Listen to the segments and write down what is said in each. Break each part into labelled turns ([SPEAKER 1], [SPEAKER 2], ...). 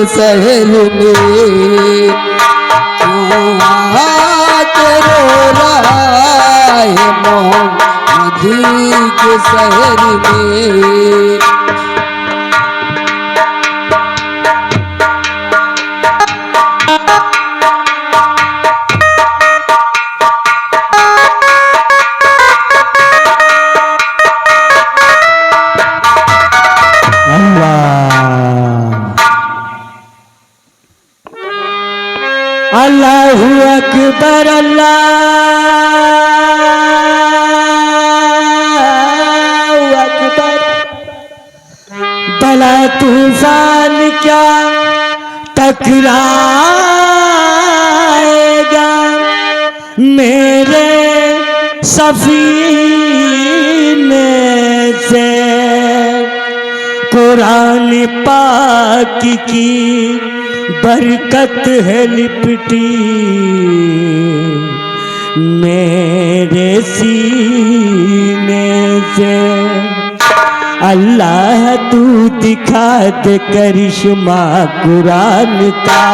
[SPEAKER 1] के शहर में क्यों आके रो रहा है मोहम्मद के शहर में।
[SPEAKER 2] अल्लाहु अकबर अल्लाहु अकबर। बला तूफान क्या टकराएगा मेरे सफीने से। कुरान पाक की बरकत है लिपटी मेरे सीने से। अल्लाह तू दिखा दे करिश्मा कुरान का।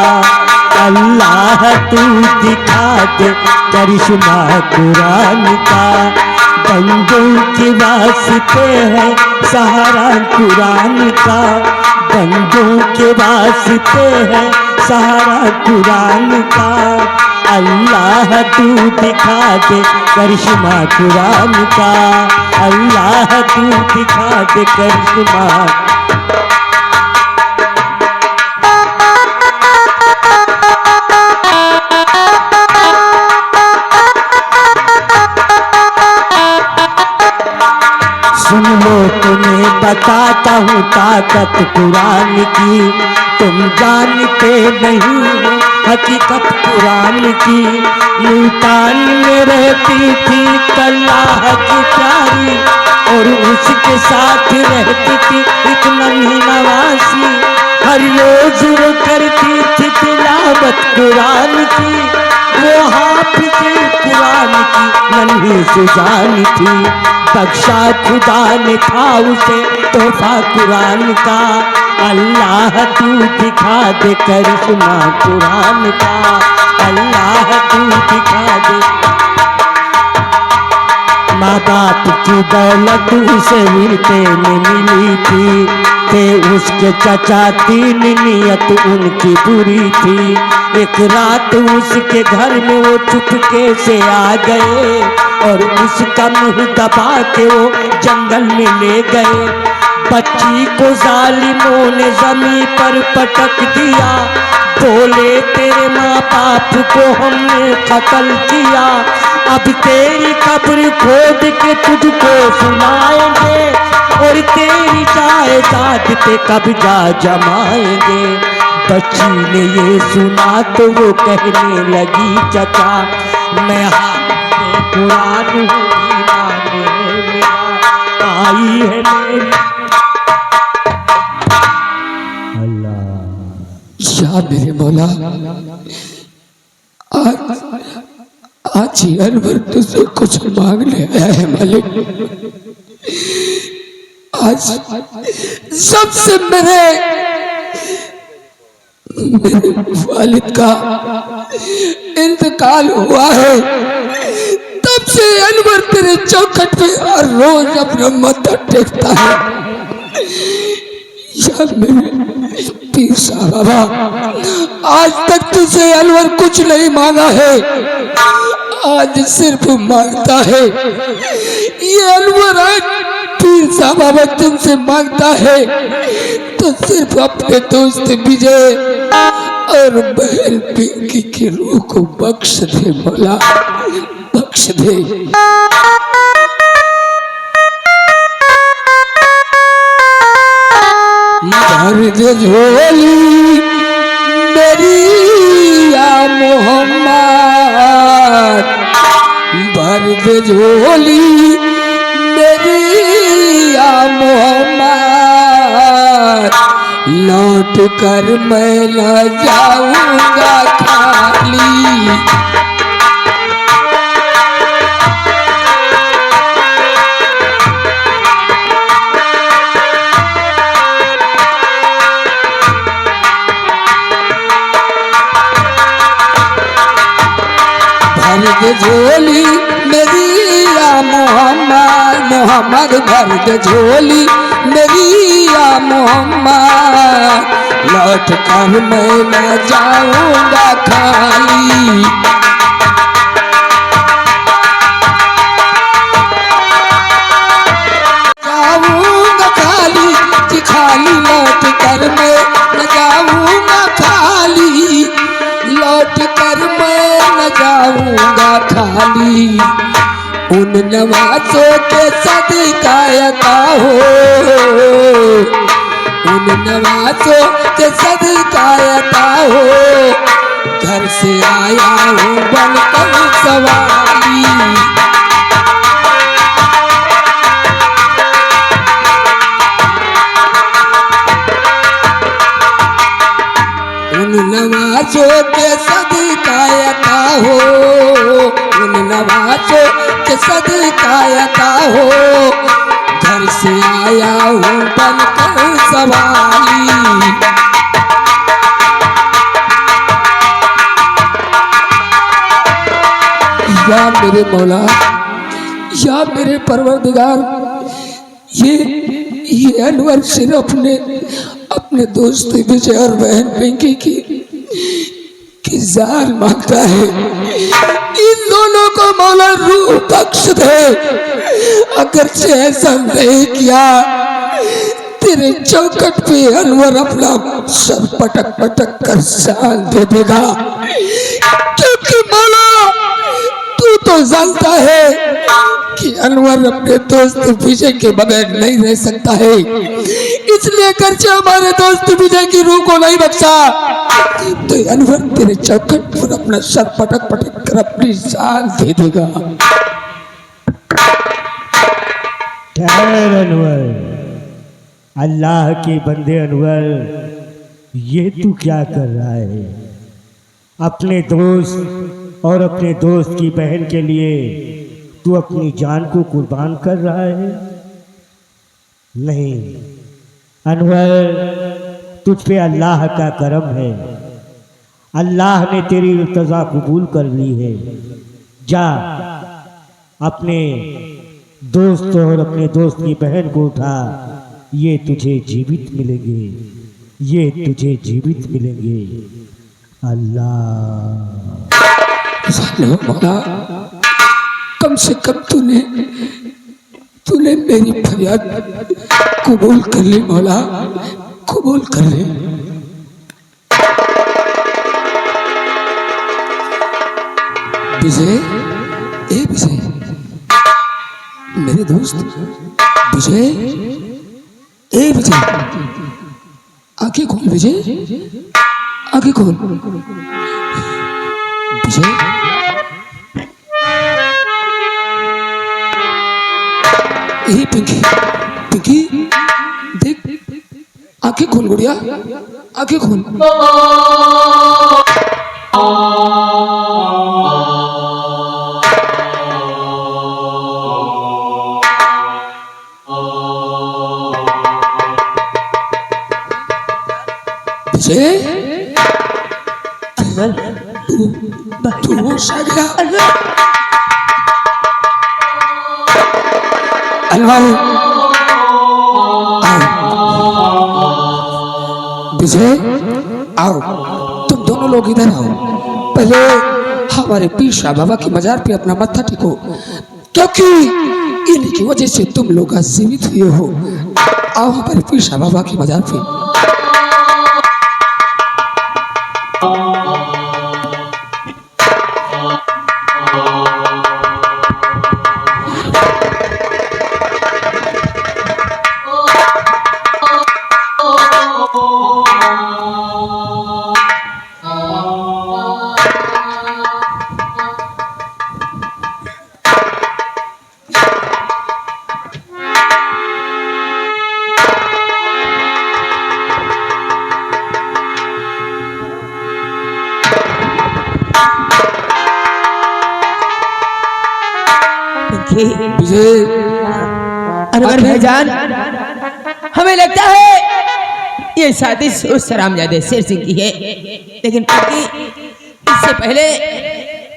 [SPEAKER 2] अल्लाह तू दिखा दे करिश्मा कुरान का। बंदों के वास्ते है सहारा कुरान का। बंदों के वास्ते है सहारा कुरान का। अल्लाह तू दिखा दे करिश्मा कुरान का। अल्लाह तू दिखा दे करिश्मा। सुन लो तुम्हें बताता हूँ ताकत कुरान की। तुम जानते नहीं हो हकीकत कुरान की। मुल्तान में रहती थी अल्लाह की प्यारी और उसके साथ रहती थी एक नन्ही नवासी। हर रोज वो करती थी तिलावत कुरान की। वो हाफिज़ कुरान की नन्ही सुजान थी। बख्शा खुदा ने था उसे तोहफा कुरान का। अल्लाह तू दिखा दे करिश्मा कुरान का। अल्लाह तू दिखा दे। माँ बाप की दौलत उसे मिलते में मिली थी। थे उसके चचा तीन नियत उनकी बुरी थी। एक रात उसके घर में वो चुपके से आ गए और उसका मुंह दबा के वो जंगल में ले गए। बच्ची को जालिमों ने जमीन पर पटक दिया। बोले तेरे माँ बाप को हमने कत्ल किया। अब तेरी कब्र खोद के तुझको सुनाएंगे और तेरी जायदाद पे कब्जा जमाएंगे। बच्ची ने ये सुना तो वो कहने लगी चचा मैं हाफ़िज़ कुरान हूँ ईमान है मेरा आई है मेरी।
[SPEAKER 1] या मेरे मौला आज ही अनवर तुझसे कुछ मांग ले आया है मालिक। आज सबसे मेरे वालिद का इंतकाल हुआ है तब से अनवर तेरे चौखट पे हर रोज अपना माथा टेकता है। यार मेरे पीर साहब बाबा आज तक तुझसे अनवर कुछ नहीं मांगा है। आज सिर्फ मांगता है ये अनवर। आज पीर साहब बाबा तुमसे मांगता है तो सिर्फ अपने दोस्त विजय और बहन पिंकी की रूह को बख्श दे मौला बख्श दे। भर दे झोली मेरी या मोहम्मद। भर दे झोली मेरी या मोहम्मद। लौट कर मैं न जाऊंगा खाली। भर दे झोली मेरी या मोहम्मद, मोहम्मद भर दे झोली मेरी या मोहम्मद, लौट कर मैं न जाऊंगा खाली। जाऊंगा खाली कि खाली, लौट कर मैं न जाऊंगा खाली, लौट कर मैं न जाऊंगा खाली। उन नवाजों के सदकायता हो, उन नवाजों के सदकायता हो, घर से आया हूँ बनकर सवारी। उन नवाजों के सदकायता हो, उन नवाजों के सदकायता हो, घर से आया हूँ बनकर सवारी। या मेरे मौला, या मेरे परवरदिगार, ये अनवर सिर्फ अपने दोस्त विजय और बहन पिंकी की जान मांगता है। इन दोनों को मौला रूह बख्श दे। अगर से ऐसा नहीं किया तेरे चौखट पे अनवर अपना सर पटक पटक कर जान दे देगा, क्योंकि मौला तू तो जानता है कि अनवर अपने दोस्त विजय के बगैर नहीं रह सकता है, इसलिए करके हमारे दोस्त विजय की रूह को नहीं बख्शा, तो अनवर तेरे चौखट पर अपना सर पटक पटक कर अपनी जान दे देगा।
[SPEAKER 2] ठहर अनवर, अल्लाह के बंदे अनवर, ये तू क्या कर रहा है? अपने दोस्त और अपने दोस्त की बहन के लिए तू अपनी जान को कुर्बान कर रहा है? नहीं अनवर, तुझ पे अल्लाह का करम है, अल्लाह ने तेरी इल्तिजा कबूल कर ली है। जा अपने दोस्त और अपने दोस्त की बहन को उठा, ये तुझे जीवित मिलेंगे, ये तुझे जीवित मिलेंगे। अल्लाह
[SPEAKER 1] मौला, कम से कम तूने मेरी फरियाद कबूल कर ली मौला, कबूल कर ले। विजय, ए विजय, मेरे दोस्त विजय, ए विजय, आंखें खोल विजय, आंखें खोल विजय। ए पिंकी, पिंकी देख, आंखें खोल गुड़िया, आंखें खोल। विजय, तू होश आ गया? अनवर, विजय आओ, तुम दोनों लोग इधर आओ। पहले हमारे पीर शाह बाबा की मजार पे अपना मत्था टेको, क्योंकि इन्हीं की वजह से तुम लोग आज जीवित हुए हो। आओ हमारे पीर शाह बाबा की मजार पे। विजय,
[SPEAKER 3] अनवर भाईजान, हमें लगता है ये साजिश उस सरामजादे शेर सिंह की है, लेकिन इससे पहले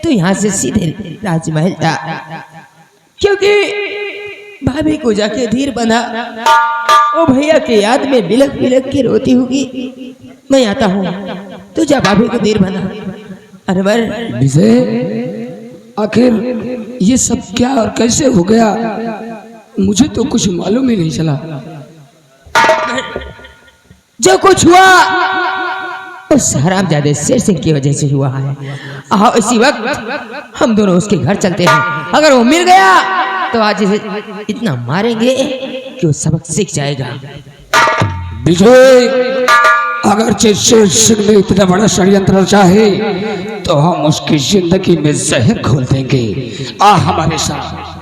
[SPEAKER 3] तू यहाँ से सीधे राजमहल जा, क्योंकि भाभी को जाके धीर बना, ओ भैया के याद में बिलख बिलख के रोती होगी। मैं आता हूँ, तू जा भाभी को धीर बना। अनवर
[SPEAKER 1] विजय, आखिर ये सब क्या और कैसे हो गया, मुझे तो कुछ मालूम ही नहीं चला।
[SPEAKER 3] जो कुछ हुआ उस हरामजादे शेर सिंह की वजह से हुआ है। आओ इसी वक्त हम दोनों उसके घर चलते हैं। अगर वो मिल गया तो आज इसे इतना मारेंगे कि वो सबक सीख जाएगा।
[SPEAKER 1] विजय, अगर शेर सिंह ने इतना बड़ा षड्यंत्र चाहे तो हम उसकी जिंदगी में जहर घोल देंगे। आ हमारे साथ।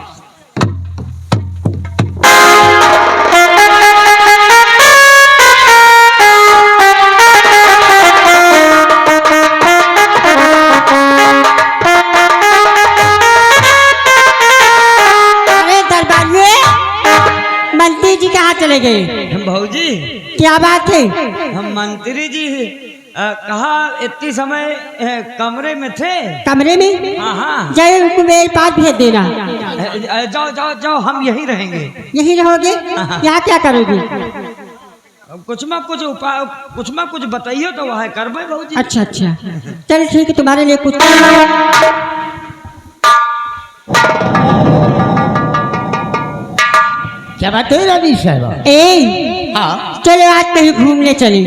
[SPEAKER 4] मंत्री जी कहाँ चले गए?
[SPEAKER 5] भाऊजी,
[SPEAKER 4] क्या बात है?
[SPEAKER 5] हम मंत्री जी कहा इतनी समय कमरे में थे।
[SPEAKER 4] कमरे में?
[SPEAKER 5] हाँ हाँ।
[SPEAKER 4] जाए उनको मेरे पास भेज देना।
[SPEAKER 5] जाओ जाओ जाओ, हम यहीं रहेंगे।
[SPEAKER 4] यहीं रहोगे? यहाँ क्या करोगे?
[SPEAKER 5] कुछ में कुछ उपाय, कुछ में कुछ बताइए तो वह कर भाऊजी।
[SPEAKER 4] अच्छा अच्छा, चल ठीक है, तुम्हारे लिए कुछ।
[SPEAKER 2] क्या बात है रानी साहबा?
[SPEAKER 4] हाँ, चलो आज कहीं घूमने चले।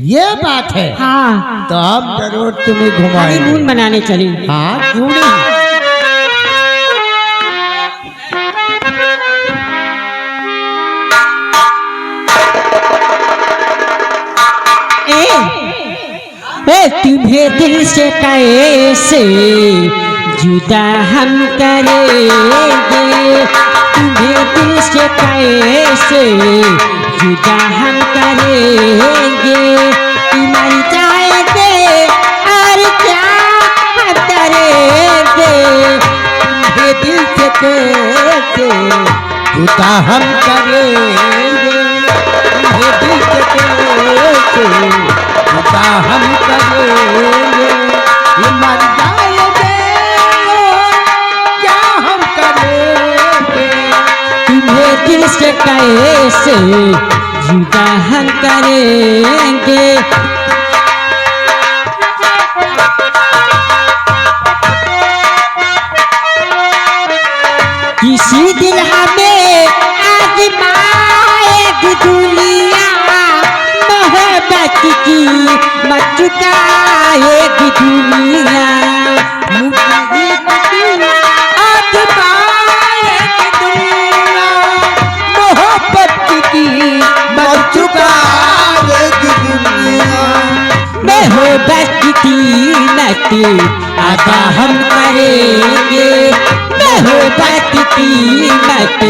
[SPEAKER 2] ये बात है।
[SPEAKER 4] हाँ,
[SPEAKER 2] तो हम जरूर तुम्हें घुमाएंगे।
[SPEAKER 4] हनीमून मनाने चले।
[SPEAKER 2] हाँ क्यों नहीं।
[SPEAKER 4] तुम्हें दिल से कैसे जुदा हम करेंगे, तुम्हें दिल से कैसे जुदा हम करेंगे, मर जाएंगे और क्या हम करेंगे, तुम्हें दिल से कैसे
[SPEAKER 2] जुदा हम करेंगे,
[SPEAKER 4] तुम्हें दिल से कैसे
[SPEAKER 2] जुदा हम करेंगे,
[SPEAKER 4] ये मर जाएंगे क्या हम करेंगे, तुम्हें दिल से कैसे जुदा हम करेंगे। किसी दिन हमें आजमाएगी दुनिया, मोहब्बत की मत चुकाएगी दुनिया, आजमाएगी दुनिया, मोहब्बत की मत चुकाएगी दुनिया, मोहब्बत की कीमत अदा हम करेंगे, मोहब्बत की कीमत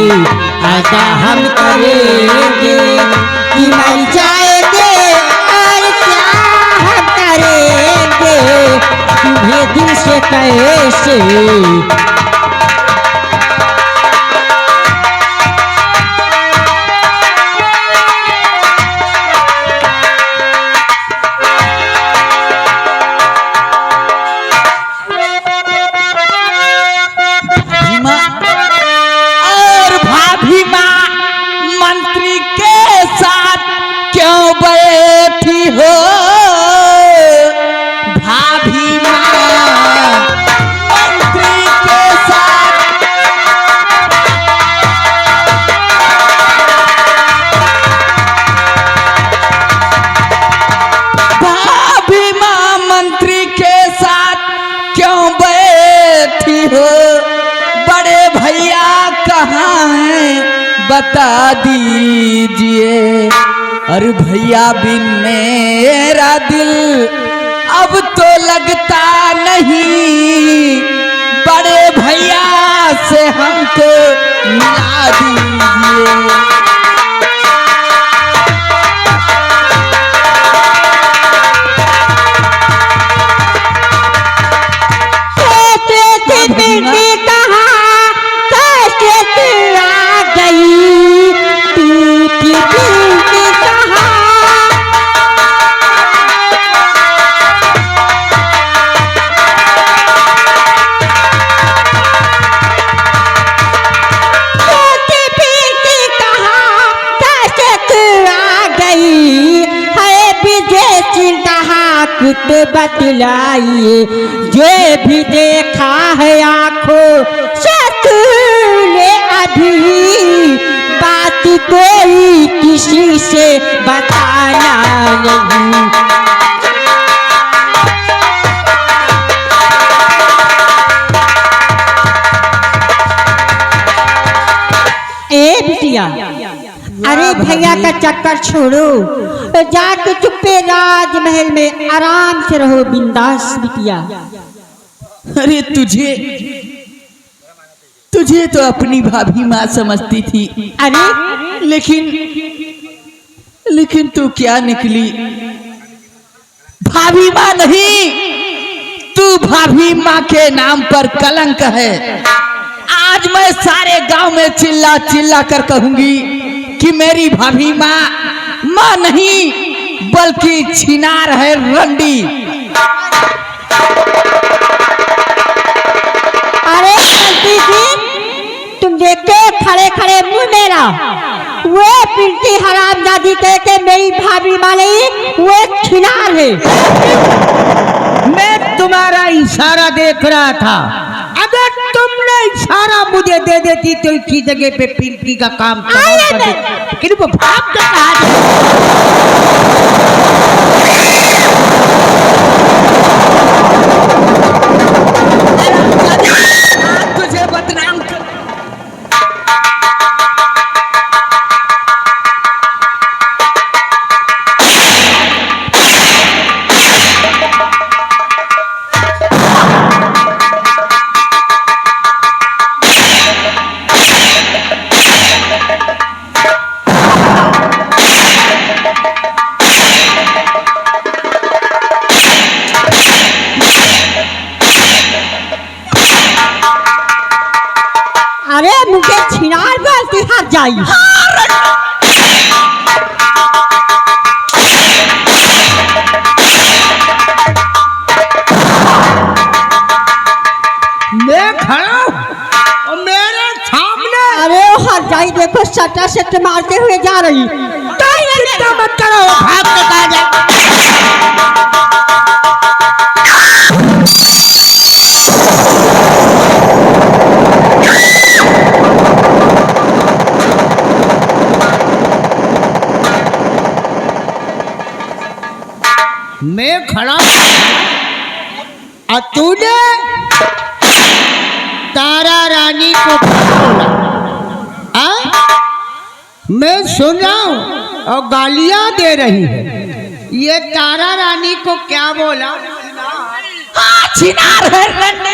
[SPEAKER 4] अदा हम करेंगे, कि मर जाएंगे और क्या हम करेंगे, तुम्हें दिल से कैसे
[SPEAKER 3] और भाभी माँ मंत्री के साथ क्यों बैठी हो, भाभी माँ मंत्री के साथ, भाभी माँ मंत्री के साथ क्यों बैठी हो, बड़े भैया कहाँ हैं बता दीजिए, अरे भैया बिन मेरा दिल अब तो लगता नहीं, बड़े भैया से हमको मिला दीजिए।
[SPEAKER 4] बात बतलाइए, जो भी देखा है आंखों से तूने अभी, बात कोई किसी से बताना नहीं। ए बिटिया, अरे भैया का चक्कर छोड़ो, जाके चुप्पे राजमहल में आराम से रहो, बिंदास बिटिया।
[SPEAKER 3] अरे तुझे तो अपनी भाभी माँ समझती थी,
[SPEAKER 4] अरे
[SPEAKER 3] लेकिन तू क्या निकली? भाभी माँ नहीं, तू भाभी माँ के नाम पर कलंक है। आज मैं सारे गांव में चिल्ला चिल्ला कर कहूंगी कि मेरी भाभी माँ नहीं बल्कि छिनार है, रंडी।
[SPEAKER 4] अरे बंटी जी, तुम देखते खड़े खड़े मुंह मेरा, वो पिंटी हरामजादी कह के मेरी भाभी माँ नहीं, वो छिनार है।
[SPEAKER 2] मैं तुम्हारा इशारा देख रहा था, अगर तुमने इशारा मुझे दे देती तो इसी जगह पे पिंकी का काम तमाम कर देती, लेकिन वो भाग कर
[SPEAKER 3] तुझे बदनाम कर।
[SPEAKER 4] अरे मुझे छिनार बोलती हट जाई।
[SPEAKER 2] मैं खड़ा हूं और मेरे सामने,
[SPEAKER 4] अरे वो हट जाई, देखो सट्टा सट्ट मारते हुए जा रही।
[SPEAKER 2] चिंता मत करो, भाग के कहा जाए। मैं खड़ा और तूने तारा रानी को बोला, मैं सुन रहा हूं और गालियां दे रही है। ये तारा रानी को क्या बोला?
[SPEAKER 3] हाँ, छिनार है, रंडी।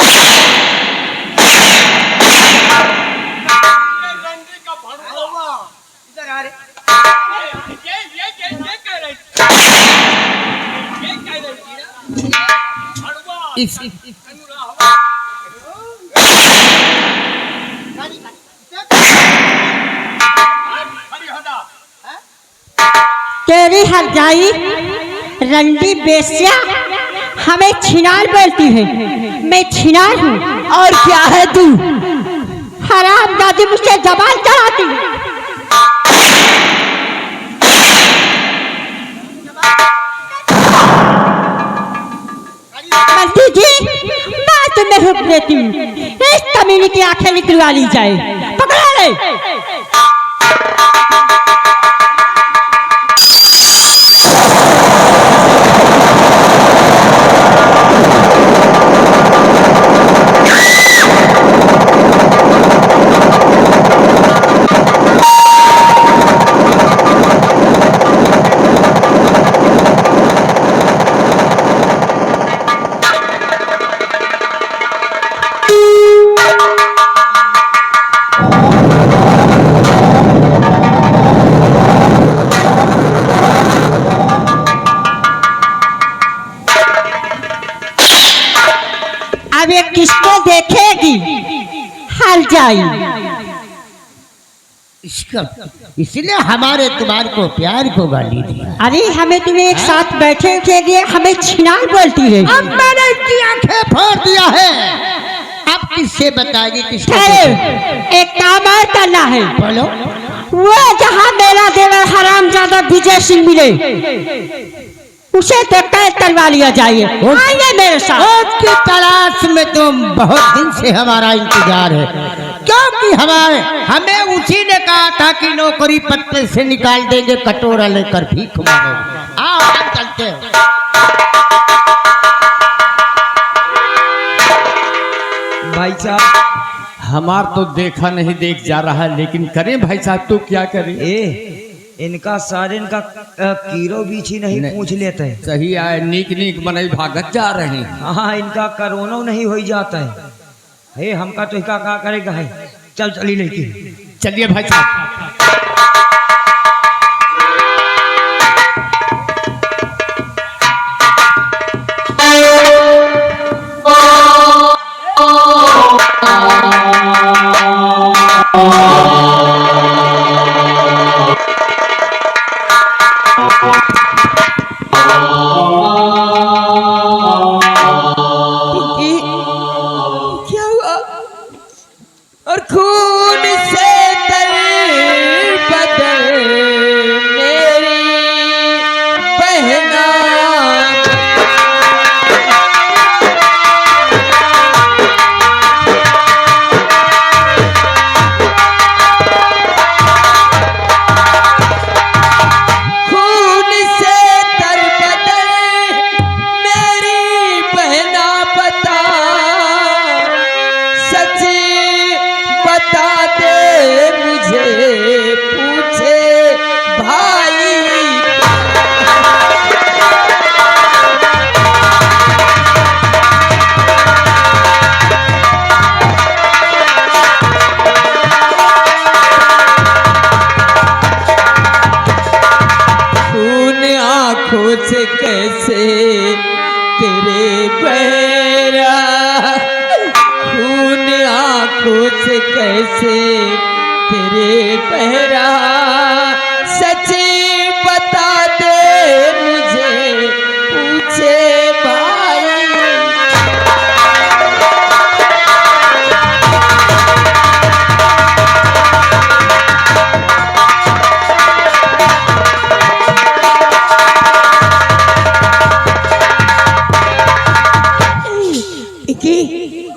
[SPEAKER 4] तेरी हट जाई रंडी बेस्या, हमें छिनार बोलती है। मैं छिनार हूँ।
[SPEAKER 3] और क्या है तू?
[SPEAKER 4] हराम दादी मुझसे जबान चढ़ाती। बंटी जी, मैं तुम्हें हुक्म देती हूँ, इस कमीने की आंखें निकलवा ली जाए। पकड़ा ले। अब ये किसको देखेगी? हल जाई।
[SPEAKER 2] इसलिए हमारे तुम्हारे को प्यार को गाली दिया।
[SPEAKER 4] अरे हमें तुम्हें एक साथ बैठे के लिए हमें छिनार बोलती है।
[SPEAKER 2] अब मैंने इसकी आंखें फोड़ दिया है, अब किससे बताएगी? किसको?
[SPEAKER 4] एक काम और करना है।
[SPEAKER 2] बोलो।
[SPEAKER 4] वो जहाँ मेरा देवर हरामजादा विजय सिंह मिले, उसे देखकर करवा लिया जाइए। आइए मेरे साथ।
[SPEAKER 2] उसकी तलाश में तो बहुत दिन से हमारा इंतजार है, क्योंकि हमें उसी ने कहा था कि नौकरी पत्ते से निकाल देंगे, कटोरा लेकर भीख मांगो। आओ हम चलते हैं।
[SPEAKER 5] भाई साहब हमार तो देखा नहीं देख जा रहा है, लेकिन करें भाई साहब तो क्या करें। इनका सारे इनका कीरो बीछी नहीं पूछ लेते हैं। सही आए नीक नीक बनाई भागत जा रहे हैं। हाँ इनका करोनो नहीं हो जाता है। हे हमका तो इसका क्या करेगा है। चल चली लेके चलिए भाई साहब।
[SPEAKER 3] क्या हुआ? और खून से तर बदन मेरी बहना खून से तर बदन मेरी बहना बता सच बता दे मुझे पूछे भाई। खून आंखों से कैसे तेरे बहरा, खून आंखों से कैसे तेरे बहरा सच बता दे मुझे पूछे भाई।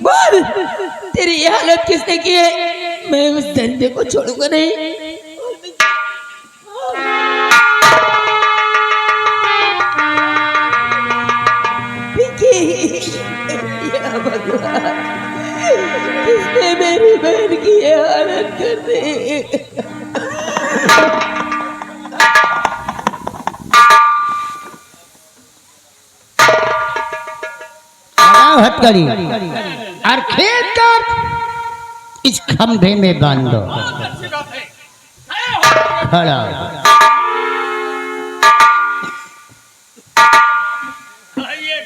[SPEAKER 3] बोल तेरी ये हालत किसने की है? मैं उस धंधे को छोड़ूंगा नहीं। या भगवान किसने मेरी बहन की ये हालत कर दी?
[SPEAKER 2] हथकड़ी और खेत कर इस खंभे में बांधो। खड़ा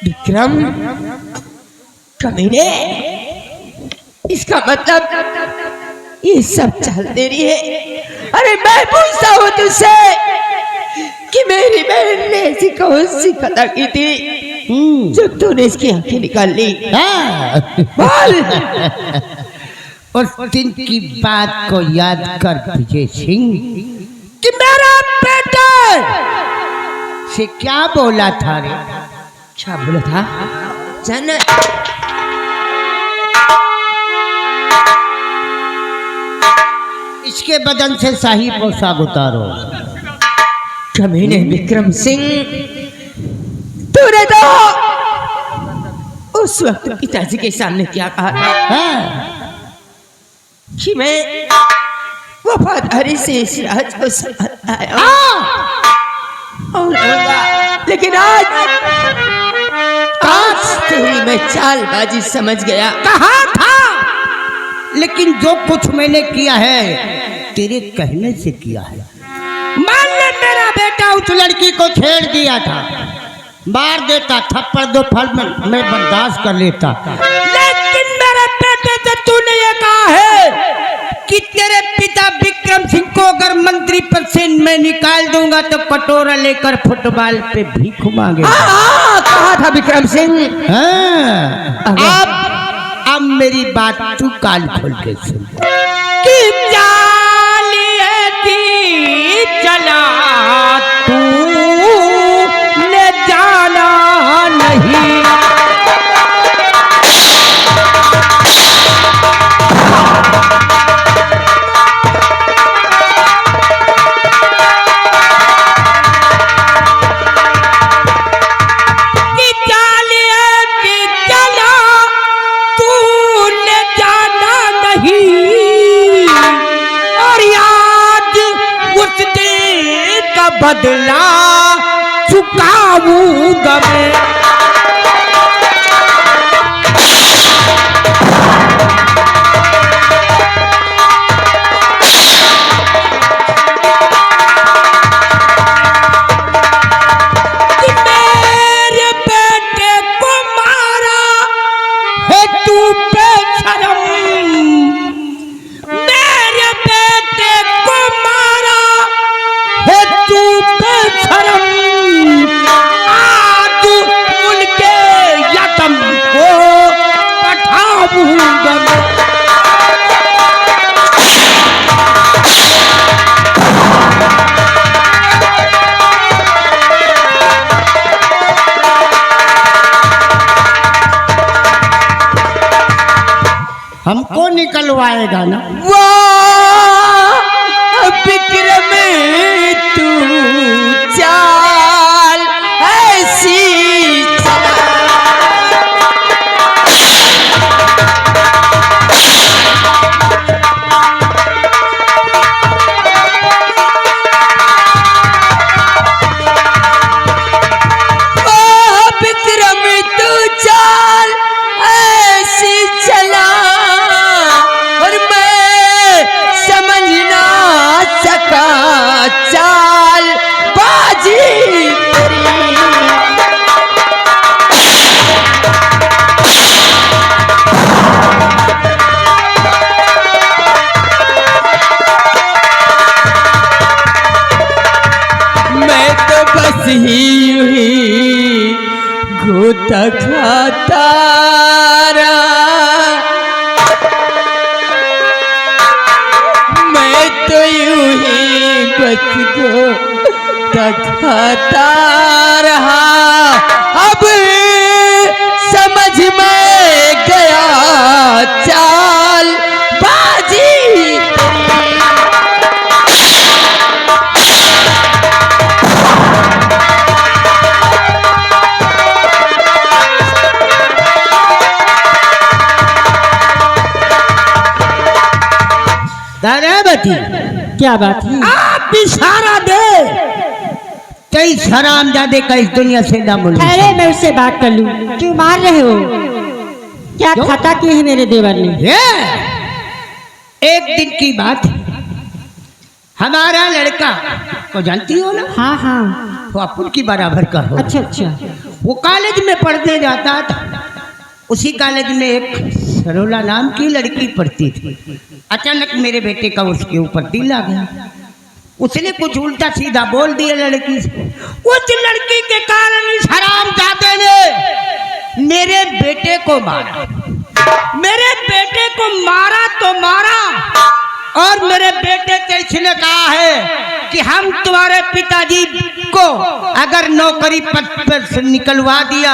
[SPEAKER 3] विक्रम कमीने, इसका मतलब ये सब चल दे रही है। अरे मैं पूछता हूँ तुझसे कि मेरी बहन ने ऐसी कौन सी खता की थी जब तूने इसकी आंखें निकाल ली? बोल।
[SPEAKER 2] उस दिन की बात को याद कर विजय सिंह कि मेरा बेटा से क्या बोला था रे?
[SPEAKER 3] क्या बोला था? जान
[SPEAKER 2] इसके बदन से शाही पोशाक उतारो।
[SPEAKER 3] कमीने विक्रम सिंह, तूने तो उस वक्त पिताजी के सामने क्या कहा था कि मैं वफादारी से इस राज को संभालता आया और लेकिन आज तेरी मैं चालबाजी समझ गया।
[SPEAKER 2] कहा था, लेकिन जो कुछ मैंने किया है तेरे कहने से किया है। मान ले मेरा बेटा उस लड़की को छेड़ दिया था, मार देता, थप्पड़ दो फल में मैं बर्दाश्त कर लेता, लेकिन मेरे बेटे से तूने ये कहा है कि तेरे पिता विक्रम सिंह को अगर मंत्री पद से मैं निकाल दूंगा तो कटोरा लेकर फुटबॉल पे भीख मांगे।
[SPEAKER 3] कहा था विक्रम सिंह।
[SPEAKER 2] अब मेरी बात तू कान खोल के सुन
[SPEAKER 3] कि चला तू ले जा
[SPEAKER 2] निकलवाएगा ना।
[SPEAKER 3] वाह विक्रम तू चाल ऐसी चला। विक्रम तू चाल ऐसी चला और मैं समझ ना सका चाल बाजी तेरी। मैं तो बस ही यूं ही गोता खाता रहा, मैं तो यूं ही बस गोता खाता रहा। अब समझ में गया चाल बाजी तेरी।
[SPEAKER 2] दादावती
[SPEAKER 4] क्या बात है?
[SPEAKER 2] आप इशारा दे, कई हरामजादे का इस दुनिया से ना बोल।
[SPEAKER 4] ठहरे मैं उससे बात कर लूं। क्यों मार रहे हो? क्या
[SPEAKER 2] क्यों?
[SPEAKER 4] खता की है मेरे देवर ने?
[SPEAKER 2] ये एक दिन की बात है, हमारा लड़का को जानती हो ना,
[SPEAKER 4] हाँ हाँ।
[SPEAKER 2] वो अपन की बराबर का हो।
[SPEAKER 4] अच्छा अच्छा।
[SPEAKER 2] वो कॉलेज में पढ़ने जाता था। उसी कॉलेज में एक सरोला नाम की लड़की पढ़ती थी। अचानक मेरे बेटे का उसके ऊपर दिल आ गया। उसने कुछ उल्टा सीधा बोल दिया लड़की से। उस लड़की के कारण इस हरामजादे ने मेरे बेटे को मारा। मेरे बेटे को मारा तो मारा, और मेरे बेटे से इसने कहा है कि हम तुम्हारे पिताजी को अगर नौकरी पद पर से निकलवा दिया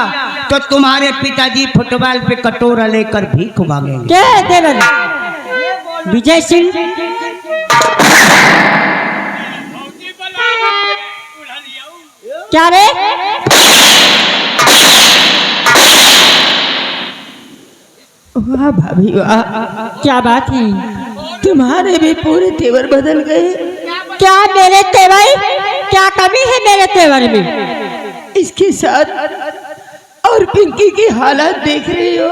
[SPEAKER 2] तो तुम्हारे पिताजी फुटबॉल पे कटोरा लेकर भीख मांगेंगे।
[SPEAKER 4] क्या है देवर? विजय सिंह। क्या रे?
[SPEAKER 3] वाह भाभी वाह,
[SPEAKER 4] क्या बात है?
[SPEAKER 3] तुम्हारे भी पूरे तेवर बदल गए।
[SPEAKER 4] क्या मेरे तेवर? क्या कमी है मेरे तेवर में?
[SPEAKER 3] इसके साथ और पिंकी की हालत देख रही हो।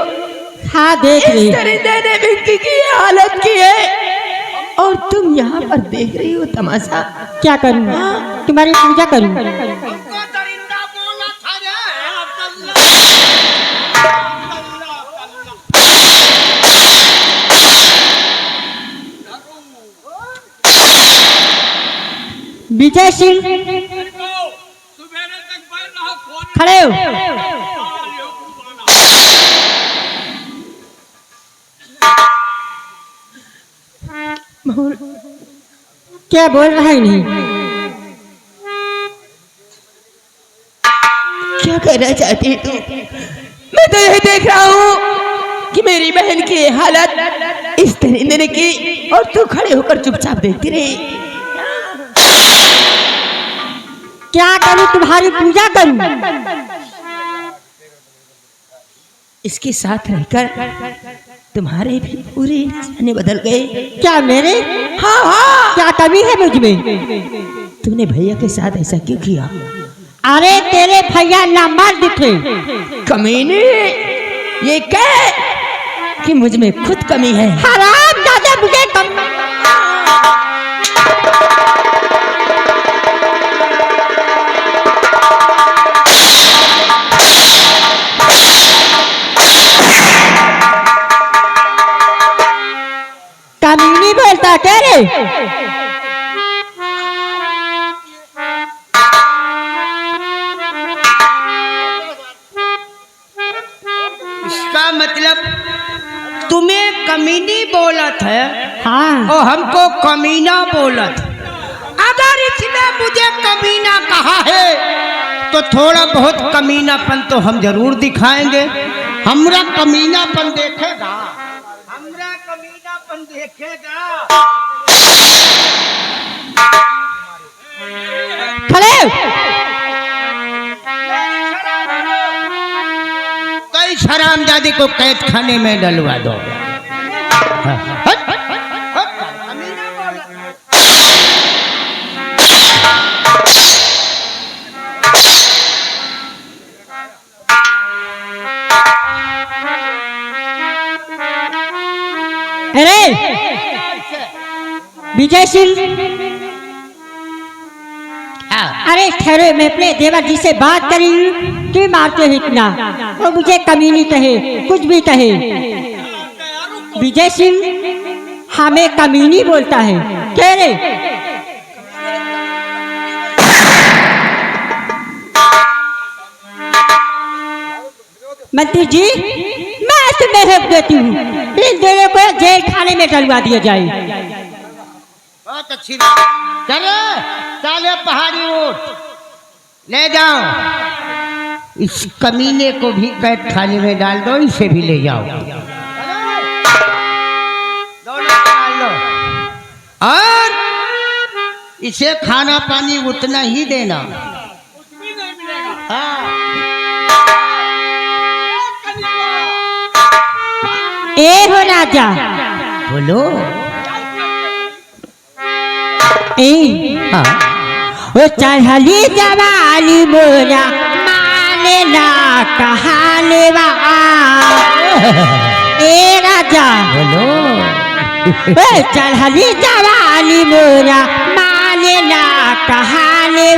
[SPEAKER 4] हाँ देख रही।
[SPEAKER 3] इस दरिंदे ने पिंकी की हालत की है और तुम यहाँ पर देख रही हो तमाशा।
[SPEAKER 4] क्या करूँ? तुम्हारी पूजा करूँ? विजय सिंह खड़े हो। क्या बोल रहा है? नहीं
[SPEAKER 3] क्या कहना चाहती है तू? मैं तो यही देख रहा हूँ कि मेरी बहन की हालत इस दरिंदे ने की और तू खड़े होकर चुपचाप देखती रही।
[SPEAKER 4] क्या करूँ? तुम्हारी पूजा करूँ?
[SPEAKER 3] इसके साथ रहकर तुम्हारे भी पूरे जाने बदल गए।
[SPEAKER 4] क्या मेरे?
[SPEAKER 3] हाँ हाँ।
[SPEAKER 4] क्या कमी है मुझ में?
[SPEAKER 3] तूने भैया के साथ ऐसा क्यों किया?
[SPEAKER 4] अरे तेरे भैया ना मर्द थे।
[SPEAKER 3] कमीने, ये कह कि मुझ में खुद कमी है।
[SPEAKER 4] हराम दादा मुझे कम। कमीनी बोलता क्या रे?
[SPEAKER 2] इसका मतलब तुम्हें कमीनी बोलत है
[SPEAKER 4] हाँ।
[SPEAKER 2] और हमको कमीना बोलत। अगर इसने मुझे कमीना कहा है तो थोड़ा बहुत कमीनापन तो हम जरूर दिखाएंगे। हमरा कमीनापन देखेगा, हमरा कमीना
[SPEAKER 5] अपन देखेगा।
[SPEAKER 4] खड़े
[SPEAKER 2] कई हरामजादे को कैद खाने में डलवा दो।
[SPEAKER 4] अरे विजय सिंह, अरे ठहरे, मैं अपने देवर जी से बात करी। क्यों मारते हो इतना? वो मुझे कमीनी कहे, कुछ भी कहे। विजय सिंह हमें कमीनी बोलता है। कह रे मंत्री जी, मैं तुम्हें हुक्म देती हूँ, इन दोनों को जेल खाने में डलवा दिया जाए।
[SPEAKER 2] बहुत अच्छी बात। चलो चलो पहाड़ी ऊंट ले जाओ, इस कमीने को भी कैद खाने में डाल दो, इसे भी ले जाओ। दोनों को डाल लो और इसे खाना पानी उतना ही देना। हाँ।
[SPEAKER 4] ए हो राजा,
[SPEAKER 2] बोलो। हाँ।
[SPEAKER 4] वो चढ़ली जवानी मोरा माने ना कहाने ए राजा,
[SPEAKER 2] बोलो।
[SPEAKER 4] वो चढ़ली जवानी मोरा माने ना कहाने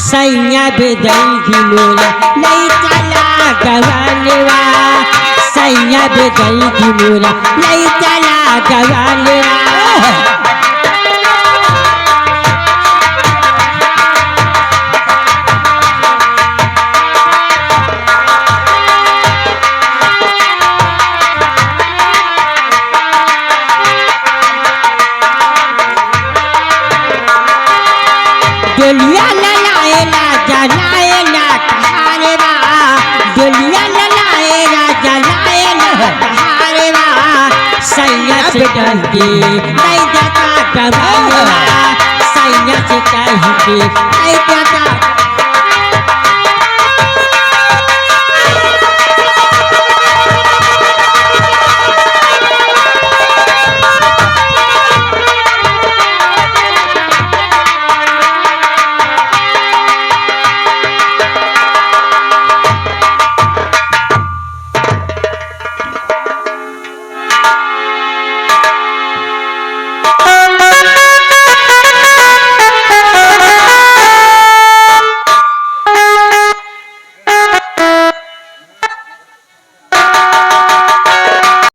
[SPEAKER 4] सैया बेदई मोरा नहीं चला गवाने सैया बेदई मोरा नहीं चला गवाने। डोलिया ललाए राजा लाए ना कहारे बा, डोलिया ललाए राजा लाए ना कहारे बा, सैया से डर के नहीं जाता गवाने बा, सैया से डर के नहीं जाता